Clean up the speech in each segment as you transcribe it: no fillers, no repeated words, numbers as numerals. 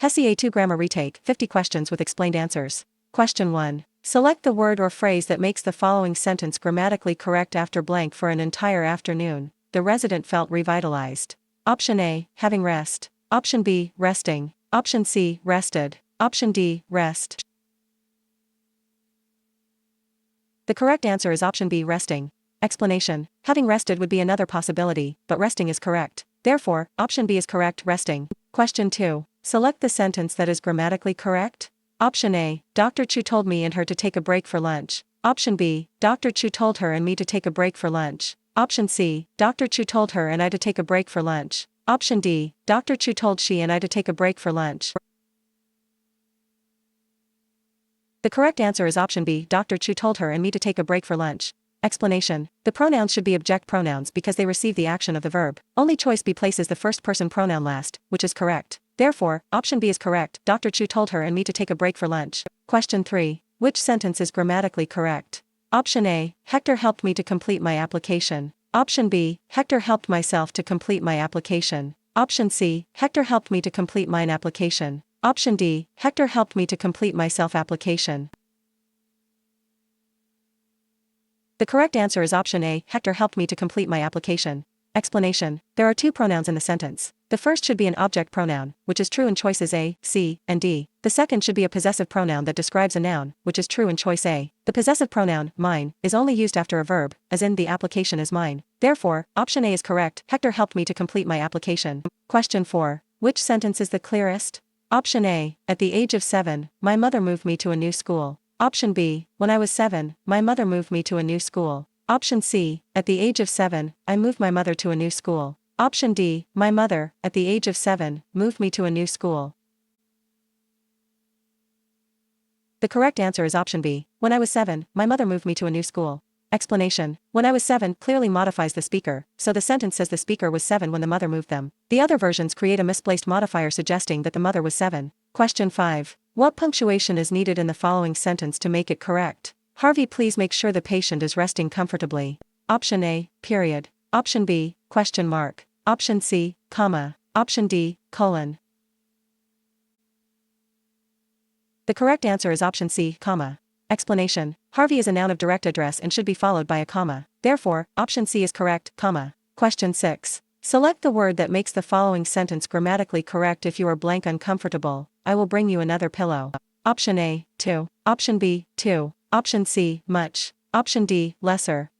HESI A2 Grammar Retake, 50 questions with explained answers. Question 1. Select the word or phrase that makes the following sentence grammatically correct after blank. For an entire afternoon, the resident felt revitalized. Option A, having rest. Option B, resting. Option C, rested. Option D, rest. The correct answer is option B, resting. Explanation. Having rested would be another possibility, but resting is correct. Therefore, option B is correct, resting. Question 2. Select the sentence that is grammatically correct. Option A, Dr. Chu told me and her to take a break for lunch. Option B, Dr. Chu told her and me to take a break for lunch. Option C, Dr. Chu told her and I to take a break for lunch. Option D, Dr. Chu told she and I to take a break for lunch. The correct answer is option B, Dr. Chu told her and me to take a break for lunch. Explanation. The pronouns should be object pronouns because they receive the action of the verb. Only choice B places the first person pronoun last, which is correct. Therefore, option B is correct. Dr. Chu told her and me to take a break for lunch. Question 3. Which sentence is grammatically correct? Option A, Hector helped me to complete my application. Option B, Hector helped myself to complete my application. Option C, Hector helped me to complete mine application. Option D, Hector helped me to complete myself application. The correct answer is option A, Hector helped me to complete my application. Explanation. There are two pronouns in the sentence. The first should be an object pronoun, which is true in choices A, C, and D. The second should be a possessive pronoun that describes a noun, which is true in choice A. The possessive pronoun, mine, is only used after a verb, as in the application is mine. Therefore, option A is correct. Hector helped me to complete my application. Question 4. Which sentence is the clearest? Option A, at the age of 7, my mother moved me to a new school. Option B, when I was 7, my mother moved me to a new school. Option C, at the age of 7, I moved my mother to a new school. Option D, my mother, at the age of 7, moved me to a new school. The correct answer is option B, when I was 7, my mother moved me to a new school. Explanation. When I was 7 clearly modifies the speaker, so the sentence says the speaker was 7 when the mother moved them. The other versions create a misplaced modifier suggesting that the mother was 7. Question 5. What punctuation is needed in the following sentence to make it correct? Harvey, please make sure the patient is resting comfortably. Option A, period. Option B, question mark. Option C, comma. Option D, colon. The correct answer is option C, comma. Explanation. Harvey is a noun of direct address and should be followed by a comma. Therefore, option C is correct, comma. Question 6. Select the word that makes the following sentence grammatically correct. If you are blank uncomfortable, I will bring you another pillow. Option A, 2. Option B, 2. Option C, much. Option D, lesser.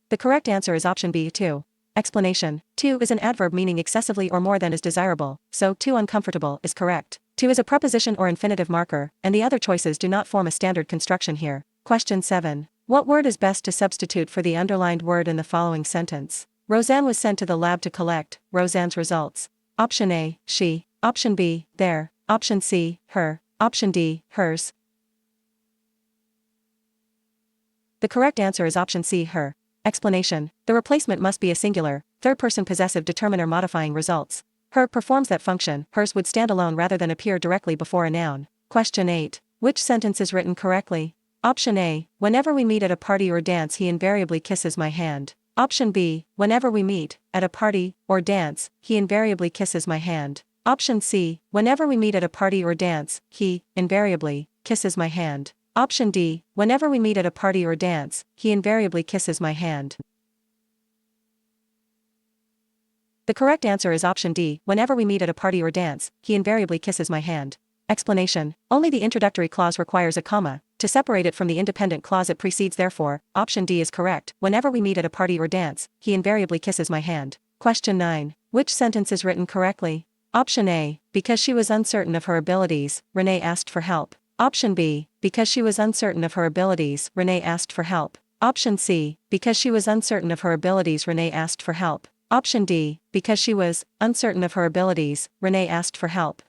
The correct answer is option B, 2. Explanation. 2 is an adverb meaning excessively or more than is desirable, so 2 uncomfortable is correct. 2 is a preposition or infinitive marker, and the other choices do not form a standard construction here. Question 7. What word is best to substitute for the underlined word in the following sentence? Roseanne was sent to the lab to collect Roseanne's results. Option A, she. Option B, their. Option C, her. Option D, hers. The correct answer is option C, her. Explanation. The replacement must be a singular, third-person possessive determiner modifying results. Her performs that function. Hers would stand alone rather than appear directly before a noun. Question 8. Which sentence is written correctly? Option A, whenever we meet at a party or dance he invariably kisses my hand. Option B, whenever we meet at a party or dance, he invariably kisses my hand. Option C, whenever we meet at a party or dance, he invariably kisses my hand. Option D, whenever we meet at a party or dance, he invariably kisses my hand. The correct answer is option D, whenever we meet at a party or dance, he invariably kisses my hand. Explanation. Only the introductory clause requires a comma. To separate it from the independent clause it precedes. Therefore, option D is correct. Whenever we meet at a party or dance, he invariably kisses my hand. Question 9. Which sentence is written correctly? Option A, because she was uncertain of her abilities, Renee asked for help. Option B, because she was uncertain of her abilities, Renee asked for help. Option C, because she was uncertain of her abilities, Renee asked for help. Option D, because she was uncertain of her abilities, Renee asked for help.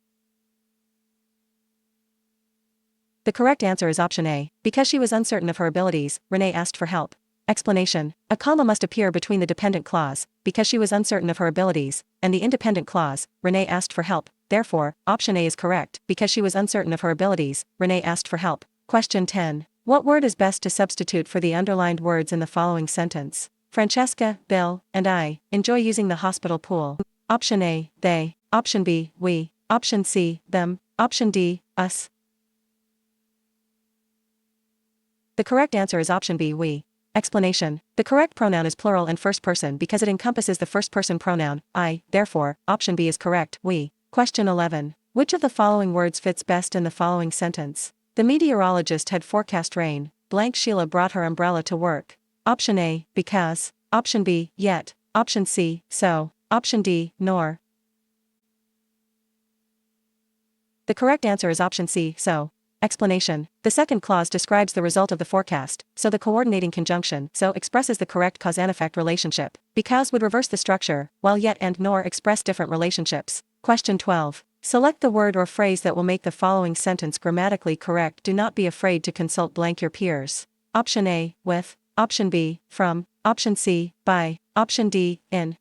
The correct answer is option A, because she was uncertain of her abilities, Renee asked for help. Explanation. A comma must appear between the dependent clause, because she was uncertain of her abilities, and the independent clause, Renee asked for help. Therefore, option A is correct, because she was uncertain of her abilities, Renee asked for help. Question 10. What word is best to substitute for the underlined words in the following sentence? Francesca, Bill, and I enjoy using the hospital pool. Option A, they. Option B, we. Option C, them. Option D, us. The correct answer is option B, we. Explanation. The correct pronoun is plural and first person because it encompasses the first person pronoun, I, therefore, option B is correct, we. Question 11. Which of the following words fits best in the following sentence? The meteorologist had forecast rain, blank Sheila brought her umbrella to work. Option A, because. Option B, yet. Option C, so. Option D, nor. The correct answer is option C, so. Explanation. The second clause describes the result of the forecast, so the coordinating conjunction so expresses the correct cause and effect relationship. Because would reverse the structure, while yet and nor express different relationships. Question 12. Select the word or phrase that will make the following sentence grammatically correct. Do not be afraid to consult blank your peers. Option A, with. Option B, from. Option C, by. Option D, in.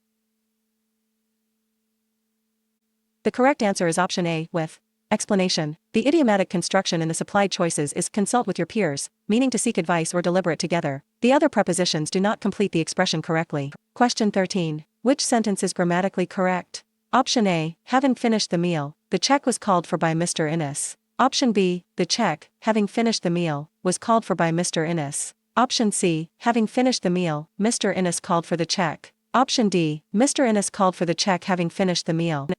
The correct answer is option A, with. Explanation. The idiomatic construction in the supplied choices is consult with your peers, meaning to seek advice or deliberate together. The other prepositions do not complete the expression correctly. Question 13. Which sentence is grammatically correct? Option A, having finished the meal, the check was called for by Mr. Innes. Option B, the check, having finished the meal, was called for by Mr. Innes. Option C, having finished the meal, Mr. Innes called for the check. Option D, Mr. Innes called for the check having finished the meal.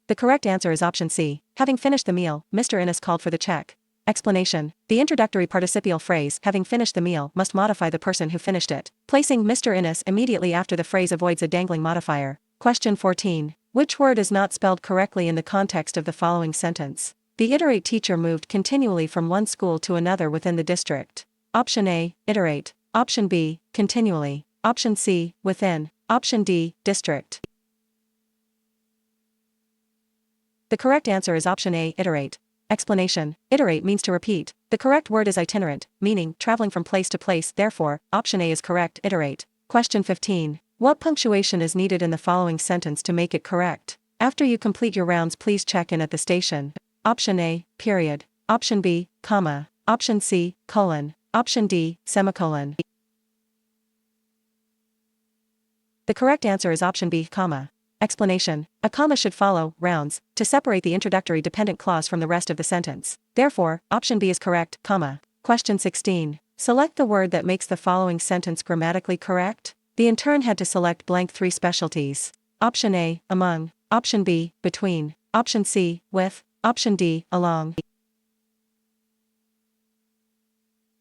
The correct answer is option C. Having finished the meal, Mr. Innes called for the check. Explanation. The introductory participial phrase, having finished the meal, must modify the person who finished it. Placing Mr. Innes immediately after the phrase avoids a dangling modifier. Question 14. Which word is not spelled correctly in the context of the following sentence? The iterate teacher moved continually from one school to another within the district. Option A, iterate. Option B, continually. Option C, within. Option D, district. The correct answer is option A, iterate. Explanation. Iterate means to repeat. The correct word is itinerant, meaning traveling from place to place, therefore, option A is correct, iterate. Question 15. What punctuation is needed in the following sentence to make it correct? After you complete your rounds, please check in at the station. Option A, period. Option B, comma. Option C, colon. Option D, semicolon. The correct answer is option B, comma. Explanation. A comma should follow rounds to separate the introductory dependent clause from the rest of the sentence. Therefore, option B is correct, comma. Question 16. Select the word that makes the following sentence grammatically correct. The intern had to select blank 3 specialties. Option A, among. Option B, between. Option C, with. Option D, along.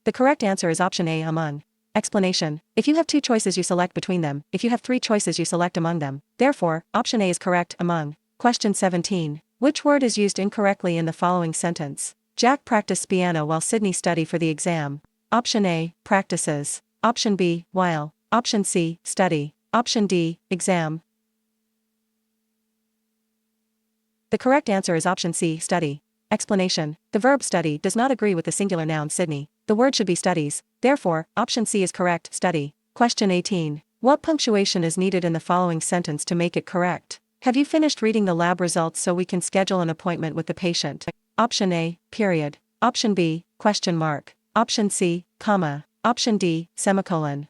The correct answer is option A, among. Explanation. If you have 2 choices, you select between them. If you have 3 choices, you select among them. Therefore, option A is correct, among. Question 17. Which word is used incorrectly in the following sentence? Jack practiced piano while Sydney studied for the exam. Option A, practices. Option B, while. Option C, study. Option D, exam. The correct answer is option C, study. Explanation. The verb study does not agree with the singular noun Sydney. The word should be studies. Therefore, option C is correct, study. Question 18. What punctuation is needed in the following sentence to make it correct? Have you finished reading the lab results so we can schedule an appointment with the patient? Option A, period. Option B, question mark. Option C, comma. Option D, semicolon.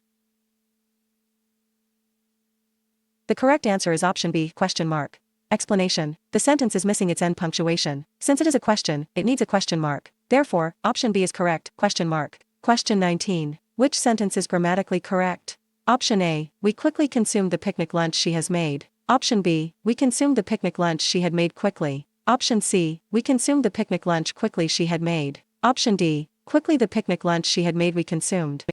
The correct answer is option B, question mark. Explanation. The sentence is missing its end punctuation. Since it is a question, it needs a question mark. Therefore, option B is correct, question mark. Question 19. Which sentence is grammatically correct? Option A, we quickly consumed the picnic lunch she has made. Option B, we consumed the picnic lunch she had made quickly. Option C, we consumed the picnic lunch quickly she had made. Option D, quickly the picnic lunch she had made we consumed.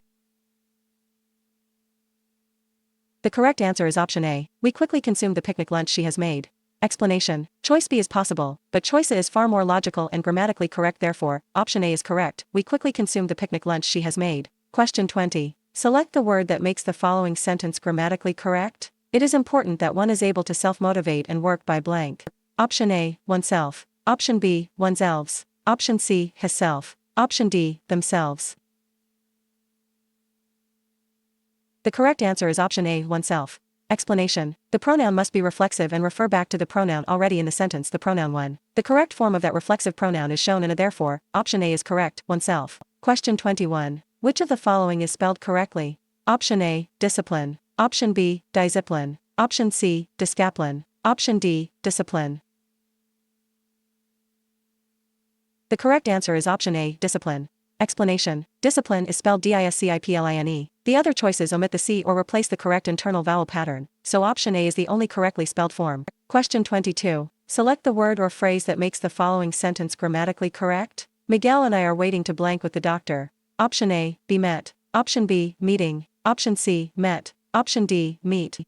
The correct answer is option A, we quickly consumed the picnic lunch she has made. Explanation. Choice B is possible, but choice A is far more logical and grammatically correct, therefore, option A is correct, we quickly consumed the picnic lunch she has made. Question 20. Select the word that makes the following sentence grammatically correct. It is important that one is able to self-motivate and work by blank. Option A, oneself. Option B, oneselves. Option C, hisself. Option D, themselves. The correct answer is option A, oneself. Explanation. The pronoun must be reflexive and refer back to the pronoun already in the sentence, the pronoun one. The correct form of that reflexive pronoun is shown in a therefore, option A is correct, oneself. Question 21. Which of the following is spelled correctly? Option A, discipline. Option B, discipline. Option C, discipline. Option D, discipline. The correct answer is option A, discipline. Explanation: discipline is spelled discipline. The other choices omit the C or replace the correct internal vowel pattern, so option A is the only correctly spelled form. Question 22. Select the word or phrase that makes the following sentence grammatically correct. Miguel and I are waiting to blank with the doctor. Option A, be met. Option B, meeting. Option C, met. Option D, meet.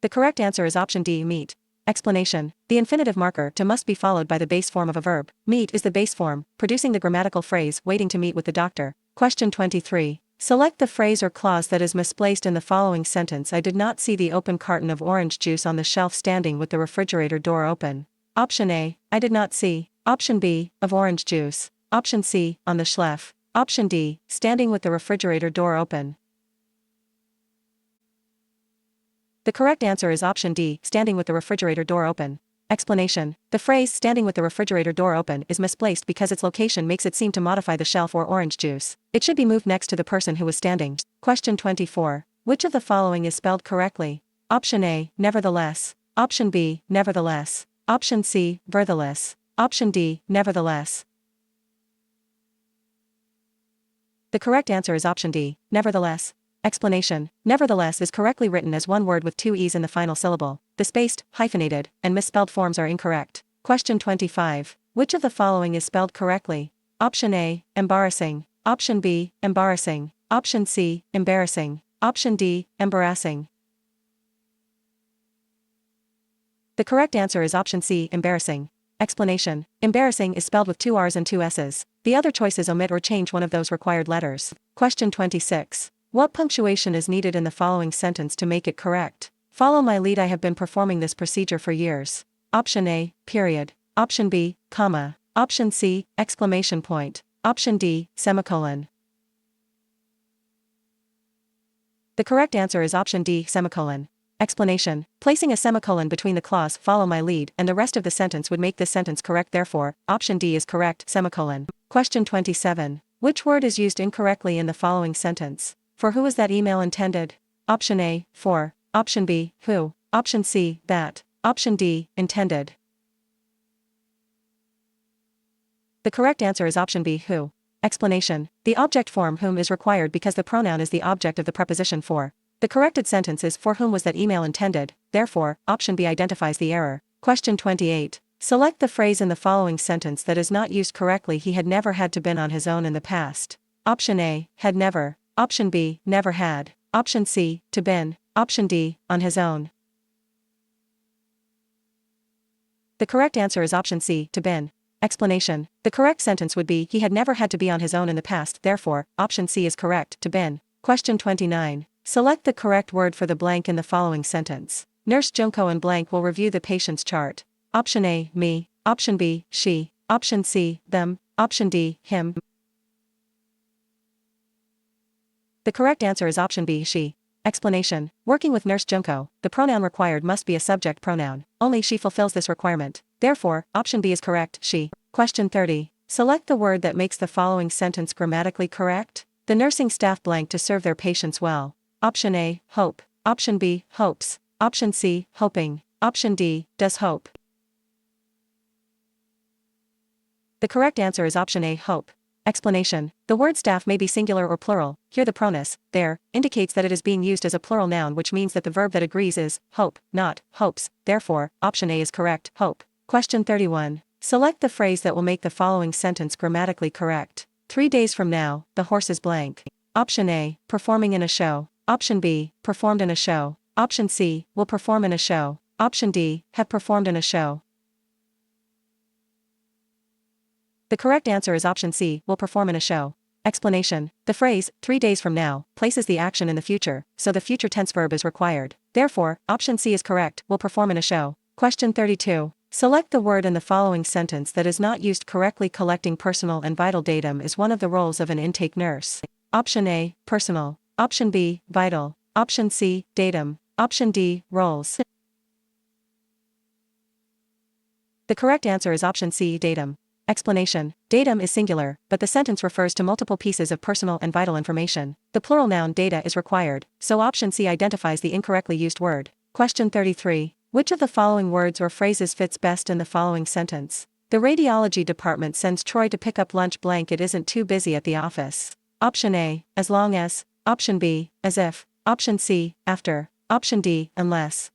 The correct answer is option D, meet. Explanation: the infinitive marker to must be followed by the base form of a verb. Meet is the base form, producing the grammatical phrase waiting to meet with the doctor. Question 23. Select the phrase or clause that is misplaced in the following sentence. I did not see the open carton of orange juice on the shelf standing with the refrigerator door open. Option A, I did not see. Option B, of orange juice. Option C, on the shelf. Option D, standing with the refrigerator door open. The correct answer is option D, standing with the refrigerator door open. Explanation: the phrase standing with the refrigerator door open is misplaced because its location makes it seem to modify the shelf or orange juice. It should be moved next to the person who was standing. Question 24. Which of the following is spelled correctly? Option A, nevertheless. Option B, nevertheless. Option C, vertheless. Option D, nevertheless. The correct answer is option D, nevertheless. Explanation: nevertheless is correctly written as one word with two e's in the final syllable. The spaced, hyphenated, and misspelled forms are incorrect. Question 25. Which of the following is spelled correctly? Option A, embarrassing. Option B, embarrassing. Option C, embarrassing. Option D, embarrassing. The correct answer is option C, embarrassing. Explanation: embarrassing is spelled with two R's and two S's. The other choices omit or change one of those required letters. Question 26. What punctuation is needed in the following sentence to make it correct? Follow my lead. I have been performing this procedure for years. Option A, period. Option B, comma. Option C, exclamation point. Option D, semicolon. The correct answer is option D, semicolon. Explanation: placing a semicolon between the clause follow my lead and the rest of the sentence would make this sentence correct, therefore, option D is correct, semicolon. Question 27. Which word is used incorrectly in the following sentence? For who is that email intended? Option A, for. Option B, who. Option C, that. Option D, intended. The correct answer is option B, who. Explanation: the object form whom is required because the pronoun is the object of the preposition for. The corrected sentence is for whom was that email intended, therefore, option B identifies the error. Question 28. Select the phrase in the following sentence that is not used correctly. He had never had to been on his own in the past. Option A, had never. Option B, never had. Option C, to been. Option D, on his own. The correct answer is option C, to been. Explanation: the correct sentence would be he had never had to be on his own in the past, therefore, option C is correct, to been. Question 29. Select the correct word for the blank in the following sentence. Nurse Junko and blank will review the patient's chart. Option A, me. Option B, she. Option C, them. Option D, him. The correct answer is option B, she. Explanation: working with Nurse Junko, the pronoun required must be a subject pronoun. Only she fulfills this requirement. Therefore, option B is correct, she. Question 30. Select the word that makes the following sentence grammatically correct. The nursing staff blank to serve their patients well. Option A, hope. Option B, hopes. Option C, hoping. Option D, does hope. The correct answer is option A, hope. Explanation: the word staff may be singular or plural. Here the pronus, there, indicates that it is being used as a plural noun, which means that the verb that agrees is hope, not hopes. Therefore, option A is correct, hope. Question 31. Select the phrase that will make the following sentence grammatically correct. 3 days from now, the horse is blank. Option A, performing in a show. Option B, performed in a show. Option C, will perform in a show. Option D, have performed in a show. The correct answer is option C, will perform in a show. Explanation: the phrase, 3 days from now, places the action in the future, so the future tense verb is required. Therefore, option C is correct, will perform in a show. Question 32. Select the word in the following sentence that is not used correctly. Collecting personal and vital datum is one of the roles of an intake nurse. Option A, personal. Option B, vital. Option C, datum. Option D, roles. The correct answer is option C, datum. Explanation. Datum is singular, but the sentence refers to multiple pieces of personal and vital information. The plural noun data is required, so option C identifies the incorrectly used word. Question 33. Which of the following words or phrases fits best in the following sentence? The radiology department sends Troy to pick up lunch blank it isn't too busy at the office. Option A, as long as. Option B, as if. Option C, after. Option D, unless.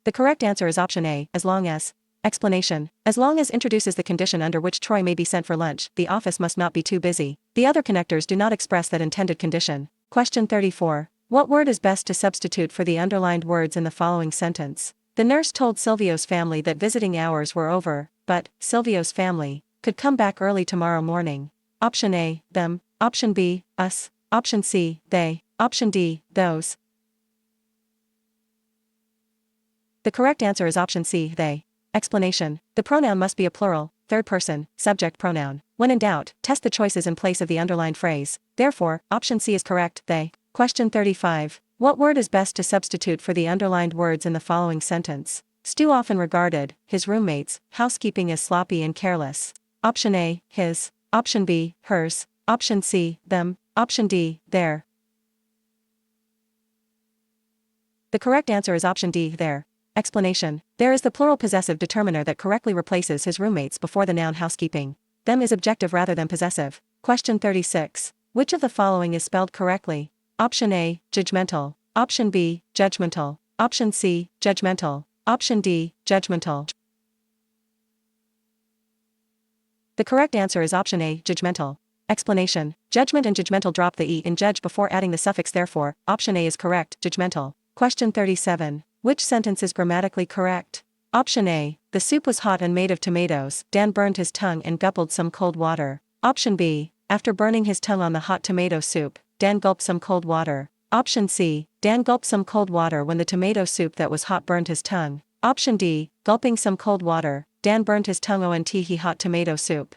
The correct answer is option A, as long as. Explanation. As long as introduces the condition under which Troy may be sent for lunch, the office must not be too busy. The other connectors do not express that intended condition. Question 34. What word is best to substitute for the underlined words in the following sentence? The nurse told Silvio's family that visiting hours were over, but Silvio's family could come back early tomorrow morning. Option A, them. Option B, us. Option C, they. Option D, those. The correct answer is option C, they. Explanation. The pronoun must be a plural, third person, subject pronoun. When in doubt, test the choices in place of the underlined phrase. Therefore, option C is correct, they. Question 35. What word is best to substitute for the underlined words in the following sentence? Stu often regarded his roommates' housekeeping as sloppy and careless. Option A, his. Option B, hers. Option C, them. Option D, their. The correct answer is option D, their. Explanation. There is the plural possessive determiner that correctly replaces his roommates before the noun housekeeping. Them is objective rather than possessive. Question 36. Which of the following is spelled correctly? Option A, judgmental. Option B, judgmental. Option C, judgmental. Option D, judgmental. The correct answer is option A, judgmental. Explanation. Judgment and judgmental drop the E in judge before adding the suffix therefore, option A is correct, judgmental. Question 37. Which sentence is grammatically correct? Option A. The soup was hot and made of tomatoes. Dan burned his tongue and gulped some cold water. Option B. After burning his tongue on the hot tomato soup, Dan gulped some cold water. Option C. Dan gulped some cold water when the tomato soup that was hot burned his tongue. Option D. Gulping some cold water, Dan burned his tongue on he hot tomato soup.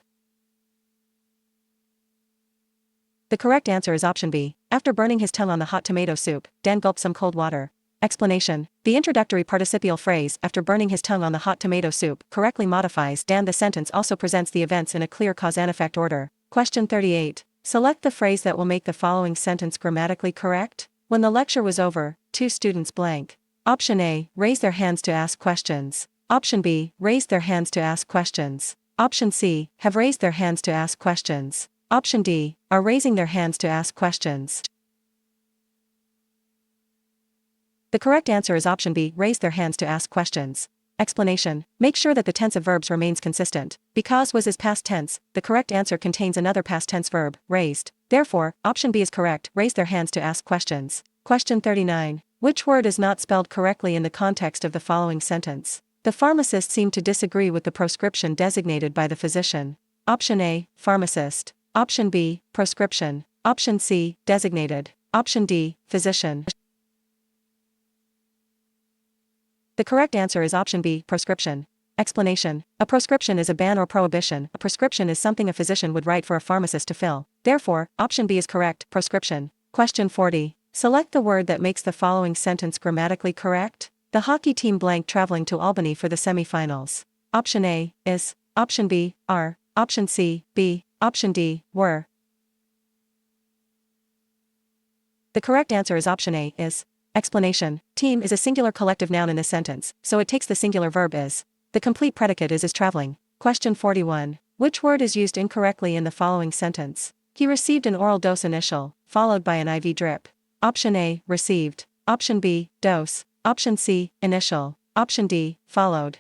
The correct answer is option B. After burning his tongue on the hot tomato soup, Dan gulped some cold water. Explanation. The introductory participial phrase, after burning his tongue on the hot tomato soup, correctly modifies Dan. The sentence also presents the events in a clear cause and effect order. Question 38. Select the phrase that will make the following sentence grammatically correct. When the lecture was over, two students blank. Option A, raised their hands to ask questions. Option B, raised their hands to ask questions. Option C, have raised their hands to ask questions. Option D, are raising their hands to ask questions. The correct answer is option B, raise their hands to ask questions. Explanation. Make sure that the tense of verbs remains consistent. Because was is past tense, the correct answer contains another past tense verb, raised. Therefore, option B is correct, raise their hands to ask questions. Question 39. Which word is not spelled correctly in the context of the following sentence? The pharmacist seemed to disagree with the prescription designated by the physician. Option A, pharmacist. Option B, prescription. Option C, designated. Option D, physician. The correct answer is option B, prescription. Explanation. A proscription is a ban or prohibition. A prescription is something a physician would write for a pharmacist to fill. Therefore, option B is correct, prescription. Question 40. Select the word that makes the following sentence grammatically correct. The hockey team blank traveling to Albany for the semifinals. Option A, is. Option B, are. Option C, be. Option D, were. The correct answer is option A, is. Explanation. Team is a singular collective noun in this sentence, so it takes the singular verb is. The complete predicate is traveling. Question 41. Which word is used incorrectly in the following sentence? He received an oral dose initial, followed by an IV drip. Option A, received. Option B, dose. Option C, initial. Option D, followed.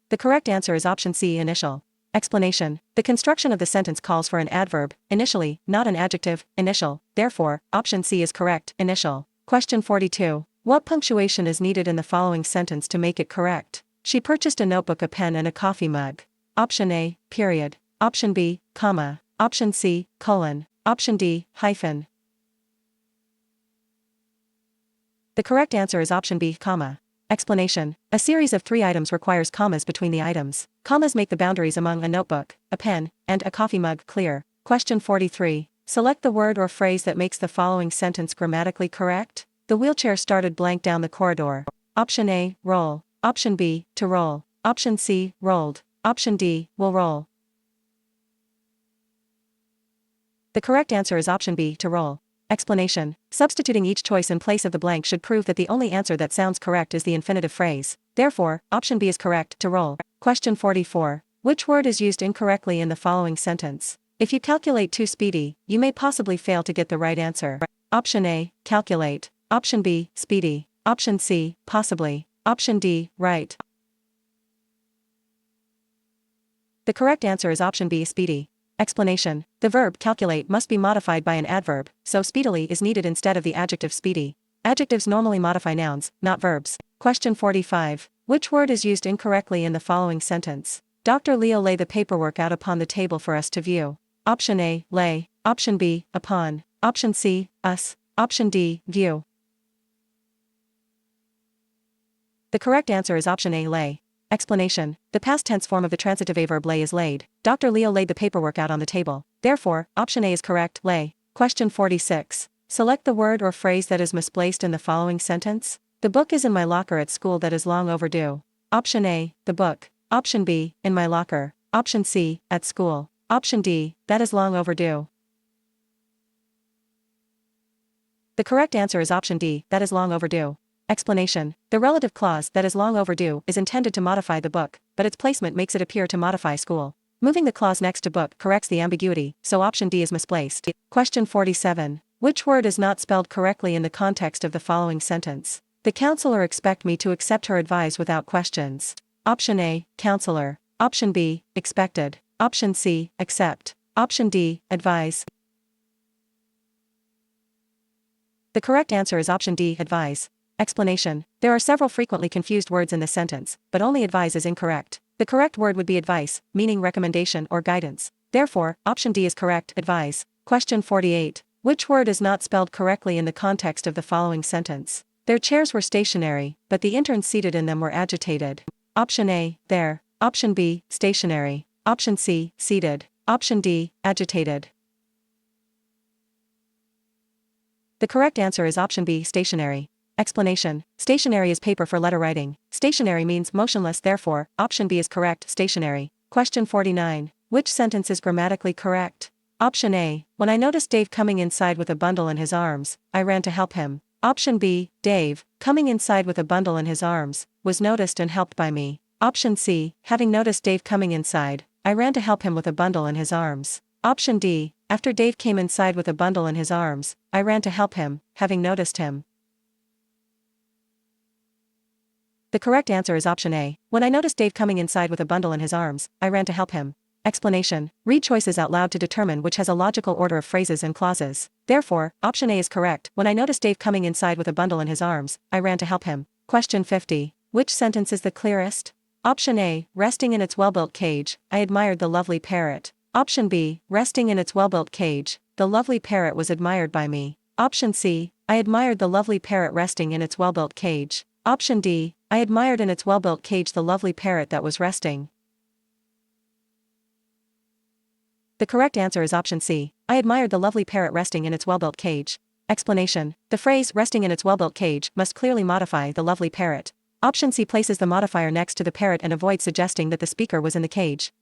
The correct answer is option C, initial. Explanation. The construction of the sentence calls for an adverb, initially, not an adjective, initial. Therefore, option C is correct, initial. Question 42. What punctuation is needed in the following sentence to make it correct? She purchased a notebook, a pen and a coffee mug. Option A, period. Option B, comma. Option C, colon. Option D, hyphen. The correct answer is option B, comma. Explanation. A series of 3 items requires commas between the items. Commas make the boundaries among a notebook, a pen, and a coffee mug clear. Question 43. Select the word or phrase that makes the following sentence grammatically correct. The wheelchair started blank down the corridor. Option A, roll. Option B, to roll. Option C, rolled. Option D, will roll. The correct answer is option B, to roll. Explanation. Substituting each choice in place of the blank should prove that the only answer that sounds correct is the infinitive phrase. Therefore, option B is correct, to roll. Question 44. Which word is used incorrectly in the following sentence? If you calculate too speedy, you may possibly fail to get the right answer. Option A, calculate. Option B, speedy. Option C, possibly. Option D, right. The correct answer is option B, speedy. Explanation. The verb calculate must be modified by an adverb, so speedily is needed instead of the adjective speedy. Adjectives normally modify nouns, not verbs. Question 45. Which word is used incorrectly in the following sentence? Dr. Leo lay the paperwork out upon the table for us to view. Option A, lay. Option B, upon. Option C, us. Option D, view. The correct answer is option A, lay. Explanation. The past tense form of the transitive adverb lay is laid. Dr. Leo laid the paperwork out on the table. Therefore, option A is correct, lay. Question 46. Select the word or phrase that is misplaced in the following sentence. The book is in my locker at school, that is long overdue. Option A, the book. Option B, in my locker. Option C, at school. Option D, that is long overdue. The correct answer is option D, that is long overdue. Explanation. The relative clause, that is long overdue, is intended to modify the book, but its placement makes it appear to modify school. Moving the clause next to book corrects the ambiguity, so option D is misplaced. Question 47. Which word is not spelled correctly in the context of the following sentence? The counselor expect me to accept her advice without questions. Option A, counselor. Option B, expected. Option C, accept. Option D, advise. The correct answer is option D, advise. Explanation. There are several frequently confused words in this sentence, but only advise is incorrect. The correct word would be advice, meaning recommendation or guidance. Therefore, option D is correct, advise. Question 48. Which word is not spelled correctly in the context of the following sentence? Their chairs were stationary, but the interns seated in them were agitated. Option A, there. Option B, stationary. Option C, seated. Option D, agitated. The correct answer is option B, stationary. Explanation. Stationary is paper for letter writing. Stationary means motionless, therefore, option B is correct, stationary. Question 49. Which sentence is grammatically correct? Option A. When I noticed Dave coming inside with a bundle in his arms, I ran to help him. Option B. Dave, coming inside with a bundle in his arms, was noticed and helped by me. Option C. Having noticed Dave coming inside, I ran to help him with a bundle in his arms. Option D. After Dave came inside with a bundle in his arms, I ran to help him, having noticed him. The correct answer is option A. When I noticed Dave coming inside with a bundle in his arms, I ran to help him. Explanation. Read choices out loud to determine which has a logical order of phrases and clauses. Therefore, option A is correct. When I noticed Dave coming inside with a bundle in his arms, I ran to help him. Question 50. Which sentence is the clearest? Option A. Resting in its well-built cage, I admired the lovely parrot. Option B. Resting in its well-built cage, the lovely parrot was admired by me. Option C. I admired the lovely parrot resting in its well-built cage. Option D. I admired in its well-built cage the lovely parrot that was resting. The correct answer is option C. I admired the lovely parrot resting in its well-built cage. Explanation. The phrase resting in its well-built cage must clearly modify the lovely parrot. Option C places the modifier next to the parrot and avoids suggesting that the speaker was in the cage.